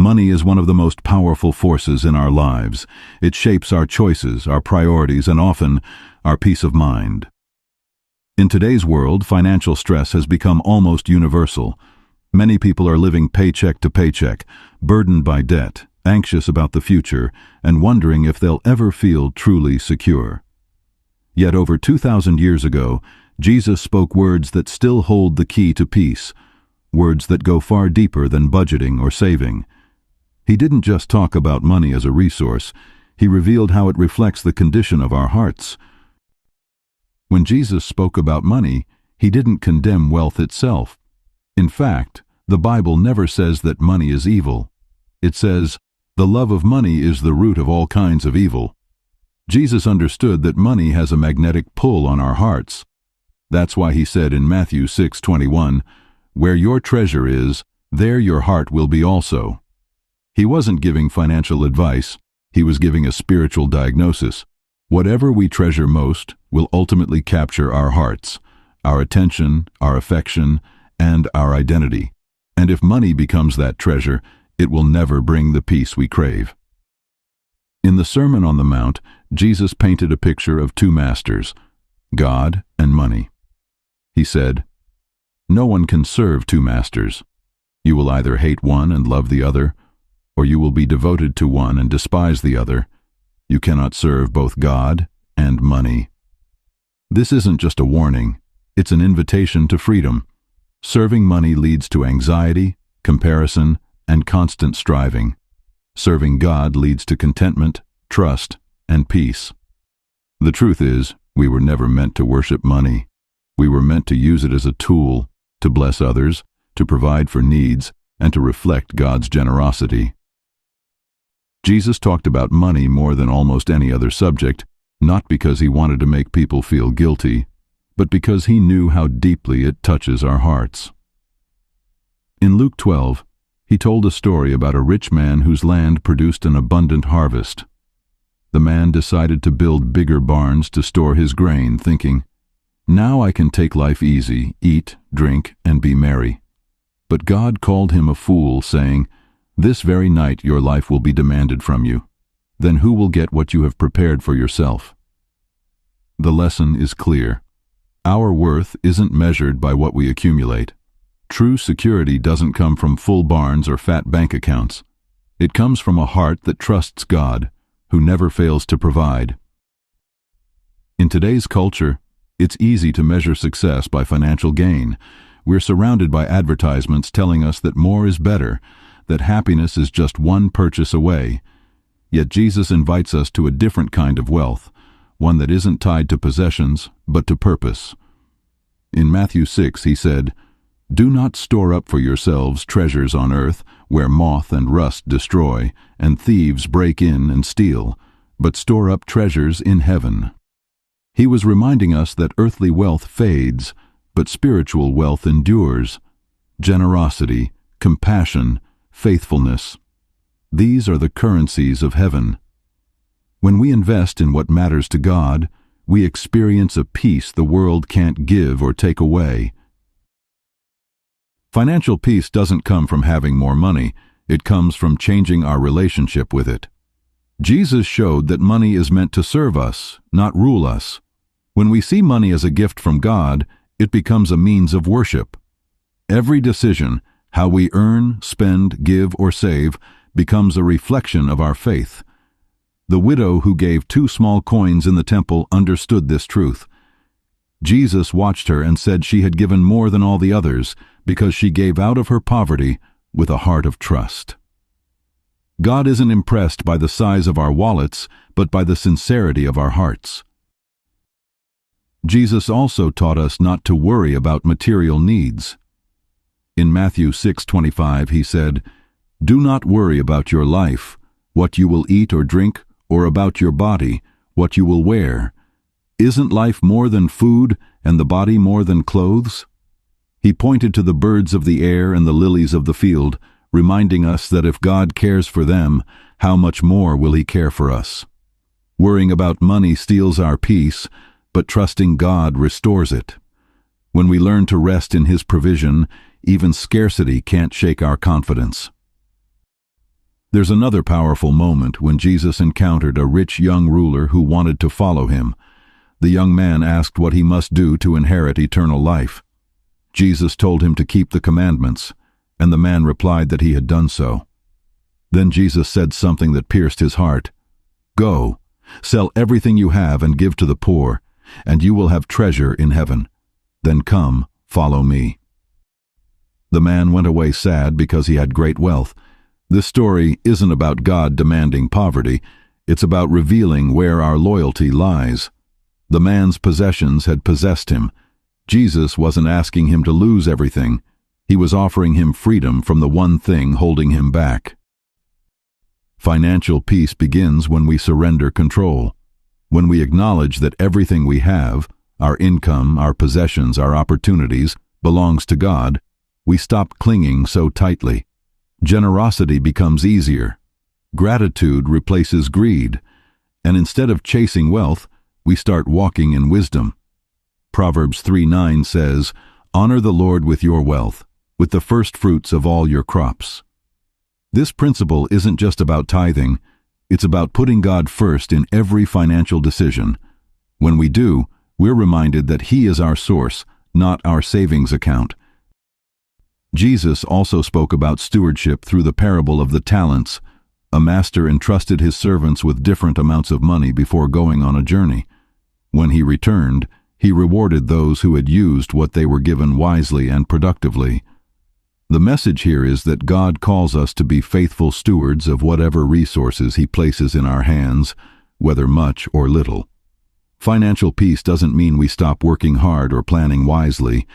Money is one of the most powerful forces in our lives. It shapes our choices, our priorities, and often our peace of mind. In today's world, financial stress has become almost universal. Many people are living paycheck to paycheck, burdened by debt, anxious about the future, and wondering if they'll ever feel truly secure. Yet over 2,000 years ago, Jesus spoke words that still hold the key to peace, words that go far deeper than budgeting or saving. He didn't just talk about money as a resource, he revealed how it reflects the condition of our hearts. When Jesus spoke about money, he didn't condemn wealth itself. In fact, the Bible never says that money is evil. It says, "The love of money is the root of all kinds of evil." Jesus understood that money has a magnetic pull on our hearts. That's why he said in Matthew 6:21, "Where your treasure is, there your heart will be also." He wasn't giving financial advice, he was giving a spiritual diagnosis. Whatever we treasure most will ultimately capture our hearts, our attention, our affection, and our identity. And if money becomes that treasure, it will never bring the peace we crave. In the Sermon on the Mount, Jesus painted a picture of two masters, God and money. He said, "No one can serve two masters. You will either hate one and love the other, or you will be devoted to one and despise the other. You cannot serve both God and money." This isn't just a warning, it's an invitation to freedom. Serving money leads to anxiety, comparison, and constant striving. Serving God leads to contentment, trust, and peace. The truth is, we were never meant to worship money. We were meant to use it as a tool, to bless others, to provide for needs, and to reflect God's generosity. Jesus talked about money more than almost any other subject, not because he wanted to make people feel guilty, but because he knew how deeply it touches our hearts. In Luke 12, he told a story about a rich man whose land produced an abundant harvest. The man decided to build bigger barns to store his grain, thinking, "Now I can take life easy, eat, drink, and be merry." But God called him a fool, saying, "This very night your life will be demanded from you. Then who will get what you have prepared for yourself?" The lesson is clear. Our worth isn't measured by what we accumulate. True security doesn't come from full barns or fat bank accounts. It comes from a heart that trusts God, who never fails to provide. In today's culture, it's easy to measure success by financial gain. We're surrounded by advertisements telling us that more is better, that happiness is just one purchase away. Yet Jesus invites us to a different kind of wealth, one that isn't tied to possessions, but to purpose. In Matthew 6, he said, "Do not store up for yourselves treasures on earth, where moth and rust destroy, and thieves break in and steal, but store up treasures in heaven." He was reminding us that earthly wealth fades, but spiritual wealth endures. Generosity, compassion, faithfulness. These are the currencies of heaven. When we invest in what matters to God, we experience a peace the world can't give or take away. Financial peace doesn't come from having more money, it comes from changing our relationship with it. Jesus showed that money is meant to serve us, not rule us. When we see money as a gift from God, it becomes a means of worship. Every decision, how we earn, spend, give, or save, becomes a reflection of our faith. The widow who gave 2 small coins in the temple understood this truth. Jesus watched her and said she had given more than all the others because she gave out of her poverty with a heart of trust. God isn't impressed by the size of our wallets, but by the sincerity of our hearts. Jesus also taught us not to worry about material needs. In Matthew 6:25 he said, "Do not worry about your life, what you will eat or drink, or about your body, what you will wear. Isn't life more than food, and the body more than clothes?" He pointed to the birds of the air and the lilies of the field, reminding us that if God cares for them, how much more will he care for us? Worrying about money steals our peace, but trusting God restores it. When we learn to rest in his provision, even scarcity can't shake our confidence. There's another powerful moment when Jesus encountered a rich young ruler who wanted to follow him. The young man asked what he must do to inherit eternal life. Jesus told him to keep the commandments, and the man replied that he had done so. Then Jesus said something that pierced his heart. "Go, sell everything you have and give to the poor, and you will have treasure in heaven. Then come, follow me." The man went away sad because he had great wealth. This story isn't about God demanding poverty. It's about revealing where our loyalty lies. The man's possessions had possessed him. Jesus wasn't asking him to lose everything. He was offering him freedom from the one thing holding him back. Financial peace begins when we surrender control. When we acknowledge that everything we have, our income, our possessions, our opportunities, belongs to God, we stop clinging so tightly. Generosity becomes easier. Gratitude replaces greed. And instead of chasing wealth, we start walking in wisdom. Proverbs 3:9 says, "Honor the Lord with your wealth, with the first fruits of all your crops." This principle isn't just about tithing. It's about putting God first in every financial decision. When we do, we're reminded that He is our source, not our savings account. Jesus also spoke about stewardship through the parable of the talents. A master entrusted his servants with different amounts of money before going on a journey. When he returned, he rewarded those who had used what they were given wisely and productively. The message here is that God calls us to be faithful stewards of whatever resources He places in our hands, whether much or little. Financial peace doesn't mean we stop working hard or planning wisely.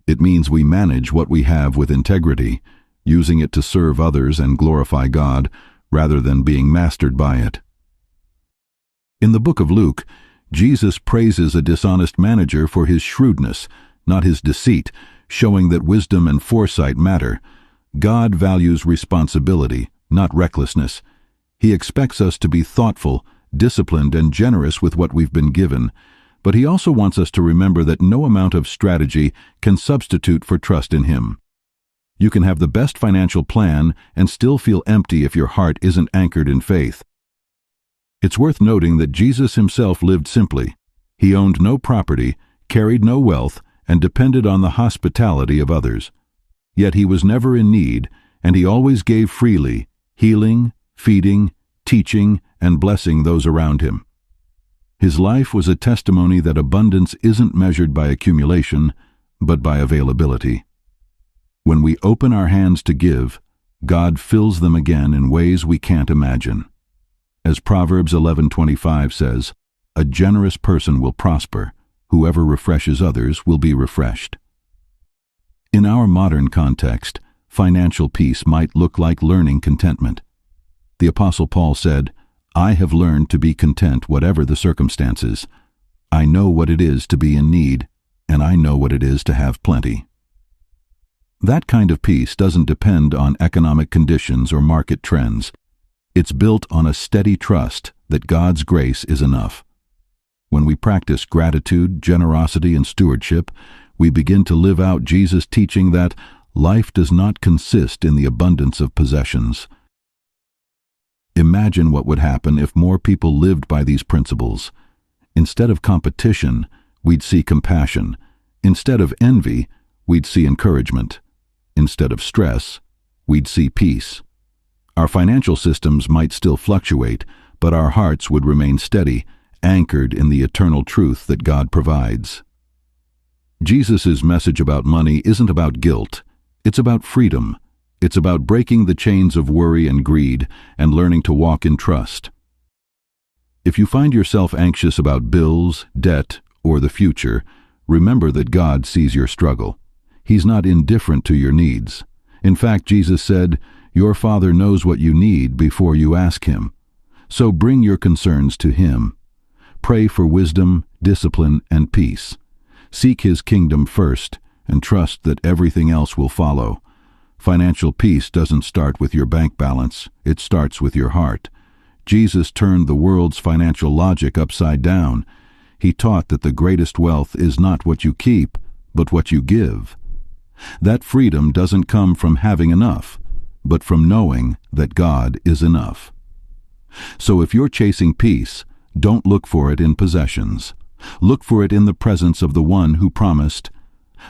It means we manage what we have with integrity, using it to serve others and glorify God, rather than being mastered by it. In the book of Luke, Jesus praises a dishonest manager for his shrewdness, not his deceit, showing that wisdom and foresight matter. God values responsibility, not recklessness. He expects us to be thoughtful, disciplined, and generous with what we've been given, but He also wants us to remember that no amount of strategy can substitute for trust in Him. You can have the best financial plan and still feel empty if your heart isn't anchored in faith. It's worth noting that Jesus Himself lived simply. He owned no property, carried no wealth, and depended on the hospitality of others. Yet He was never in need, and He always gave freely, healing, feeding, teaching, and blessing those around Him. His life was a testimony that abundance isn't measured by accumulation, but by availability. When we open our hands to give, God fills them again in ways we can't imagine. As Proverbs 11:25 says, "A generous person will prosper. Whoever refreshes others will be refreshed." In our modern context, financial peace might look like learning contentment. The Apostle Paul said, "I have learned to be content whatever the circumstances. I know what it is to be in need, and I know what it is to have plenty." That kind of peace doesn't depend on economic conditions or market trends. It's built on a steady trust that God's grace is enough. When we practice gratitude, generosity, and stewardship, we begin to live out Jesus' teaching that life does not consist in the abundance of possessions. Imagine what would happen if more people lived by these principles. Instead of competition, we'd see compassion. Instead of envy, we'd see encouragement. Instead of stress, we'd see peace. Our financial systems might still fluctuate, but our hearts would remain steady, anchored in the eternal truth that God provides. Jesus' message about money isn't about guilt. It's about freedom. It's about breaking the chains of worry and greed and learning to walk in trust. If you find yourself anxious about bills, debt, or the future, remember that God sees your struggle. He's not indifferent to your needs. In fact, Jesus said, "Your Father knows what you need before you ask Him." So bring your concerns to Him. Pray for wisdom, discipline, and peace. Seek His kingdom first, and trust that everything else will follow. Financial peace doesn't start with your bank balance, it starts with your heart. Jesus turned the world's financial logic upside down. He taught that the greatest wealth is not what you keep, but what you give. That freedom doesn't come from having enough, but from knowing that God is enough. So if you're chasing peace, don't look for it in possessions. Look for it in the presence of the one who promised,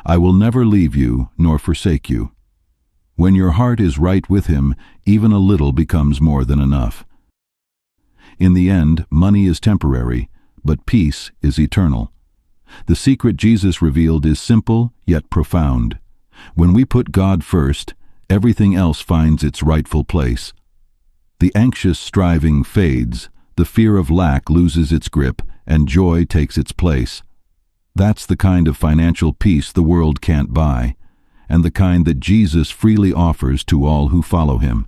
"I will never leave you nor forsake you." When your heart is right with him, even a little becomes more than enough. In the end, money is temporary, but peace is eternal. The secret Jesus revealed is simple yet profound. When we put God first, everything else finds its rightful place. The anxious striving fades, the fear of lack loses its grip, and joy takes its place. That's the kind of financial peace the world can't buy, and the kind that Jesus freely offers to all who follow him.